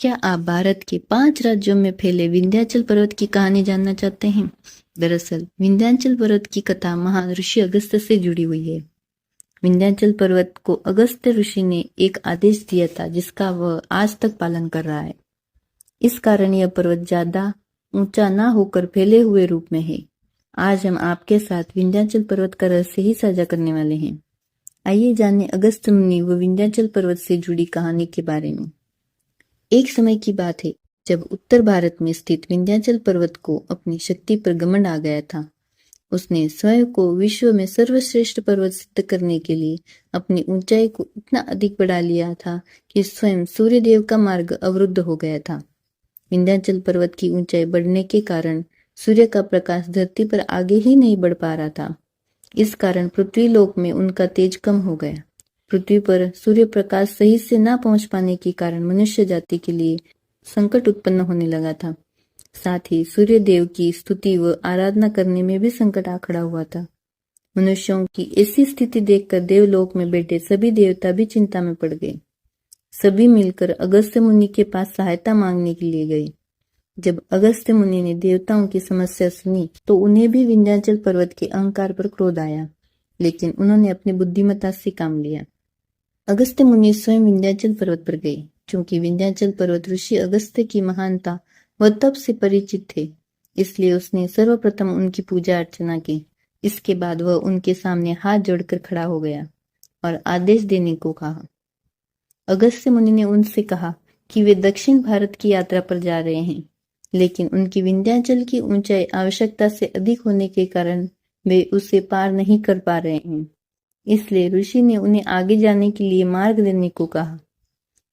क्या आप भारत के 5 राज्यों में फैले विंध्याचल पर्वत की कहानी जानना चाहते हैं? दरअसल विंध्याचल पर्वत की कथा महान ऋषि अगस्त्य से जुड़ी हुई है। विंध्याचल पर्वत को अगस्त्य ऋषि ने एक आदेश दिया था जिसका वह आज तक पालन कर रहा है। इस कारण यह पर्वत ज्यादा ऊंचा ना होकर फैले हुए रूप में है। आज हम आपके साथ विंध्याचल पर्वत का रहस्य ही साझा करने वाले हैं। आइए जानें अगस्त्य मुनि व विंध्याचल पर्वत से जुड़ी कहानी के बारे में। एक समय की बात है जब उत्तर भारत में स्थित विंध्याचल पर्वत को अपनी शक्ति पर घमंड आ गया था। उसने स्वयं को विश्व में सर्वश्रेष्ठ पर्वत सिद्ध करने के लिए अपनी ऊंचाई को इतना अधिक बढ़ा लिया था कि स्वयं सूर्यदेव का मार्ग अवरुद्ध हो गया था। विंध्याचल पर्वत की ऊंचाई बढ़ने के कारण सूर्य का प्रकाश धरती पर आगे ही नहीं बढ़ पा रहा था। इस कारण पृथ्वी लोक में उनका तेज कम हो गया। पृथ्वी पर सूर्य प्रकाश सही से ना पहुंच पाने के कारण मनुष्य जाति के लिए संकट उत्पन्न होने लगा था। साथ ही सूर्य देव की स्तुति व आराधना करने में भी संकट आ खड़ा हुआ था। मनुष्यों की ऐसी स्थिति देखकर देवलोक में बैठे सभी देवता भी चिंता में पड़ गए। सभी मिलकर अगस्त्य मुनि के पास सहायता मांगने के लिए गए। जब अगस्त्य मुनि ने देवताओं की समस्या सुनी तो उन्हें भी विंध्याचल पर्वत के अहंकार पर क्रोध आया, लेकिन उन्होंने अपनी बुद्धिमत्ता से काम लिया। अगस्त्य मुनि स्वयं विंध्याचल पर्वत पर गए। चूंकि विंध्याचल पर्वत ऋषि अगस्त्य की महानता व तप से परिचित थे, इसलिए उसने सर्वप्रथम उनकी पूजा अर्चना की। इसके बाद वह उनके सामने हाथ जोड़कर खड़ा हो गया और आदेश देने को कहा। अगस्त्य मुनि ने उनसे कहा कि वे दक्षिण भारत की यात्रा पर जा रहे हैं, लेकिन उनकी विंध्याचल की ऊंचाई आवश्यकता से अधिक होने के कारण वे उसे पार नहीं कर पा रहे हैं। इसलिए ऋषि ने उन्हें आगे जाने के लिए मार्ग देने को कहा।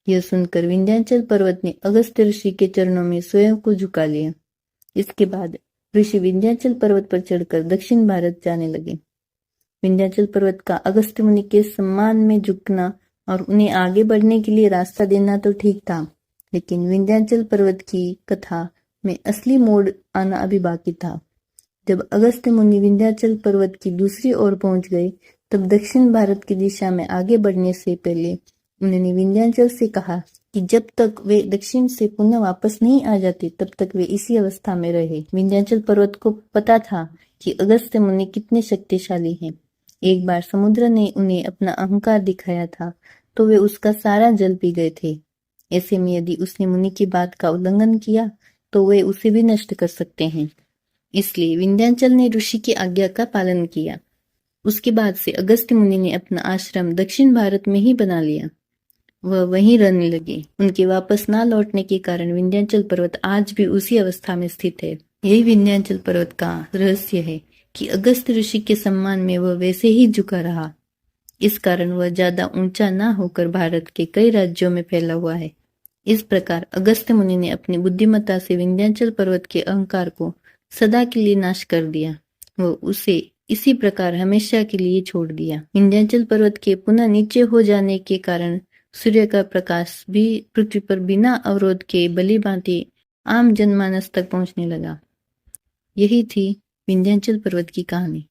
यह सुनकर विंध्याचल पर्वत ने अगस्त्य ऋषि के चरणों में स्वयं को झुका लिया। इसके बाद ऋषि विंध्याचल पर्वत पर चढ़कर दक्षिण भारत जाने लगे। विंध्याचल पर्वत का अगस्त्य मुनि के सम्मान में झुकना और उन्हें आगे बढ़ने के लिए रास्ता देना तो ठीक था, लेकिन विंध्याचल पर्वत की कथा में असली मोड़ आना अभी बाकी था। जब अगस्त्य मुनि विंध्याचल पर्वत की दूसरी ओर पहुंच गए, तब दक्षिण भारत की दिशा में आगे बढ़ने से पहले उन्होंने विंध्याचल से कहा कि जब तक वे दक्षिण से पुनः वापस नहीं आ जाते तब तक वे इसी अवस्था में रहे। विंध्याचल पर्वत को पता था कि अगस्त्य मुनि कितने शक्तिशाली हैं। एक बार समुद्र ने उन्हें अपना अहंकार दिखाया था तो वे उसका सारा जल पी गए थे। ऐसे में यदि उसने मुनि की बात का उल्लंघन किया तो वे उसे भी नष्ट कर सकते हैं। इसलिए विंध्याचल ने ऋषि की आज्ञा का पालन किया। उसके बाद से अगस्त्य मुनि ने अपना आश्रम दक्षिण भारत में ही बना लिया। वह वहीं रहने लगे। उनके वापस ना लौटने के कारण विंध्याचल पर्वत आज भी उसी अवस्था में स्थित है। यही विंध्याचल पर्वत का रहस्य है कि अगस्त्य ऋषि के सम्मान में वह वैसे ही झुका रहा। इस कारण वह ज्यादा ऊंचा ना होकर भारत के कई राज्यों में फैला हुआ है। इस प्रकार अगस्त्य मुनि ने अपनी बुद्धिमत्ता से विंध्याचल पर्वत के अहंकार को सदा के लिए नाश कर दिया। वह उसे इसी प्रकार हमेशा के लिए छोड़ दिया। विंध्याचल पर्वत के पुनः नीचे हो जाने के कारण सूर्य का प्रकाश भी पृथ्वी पर बिना अवरोध के भली भांति आम जनमानस तक पहुंचने लगा। यही थी विंध्याचल पर्वत की कहानी।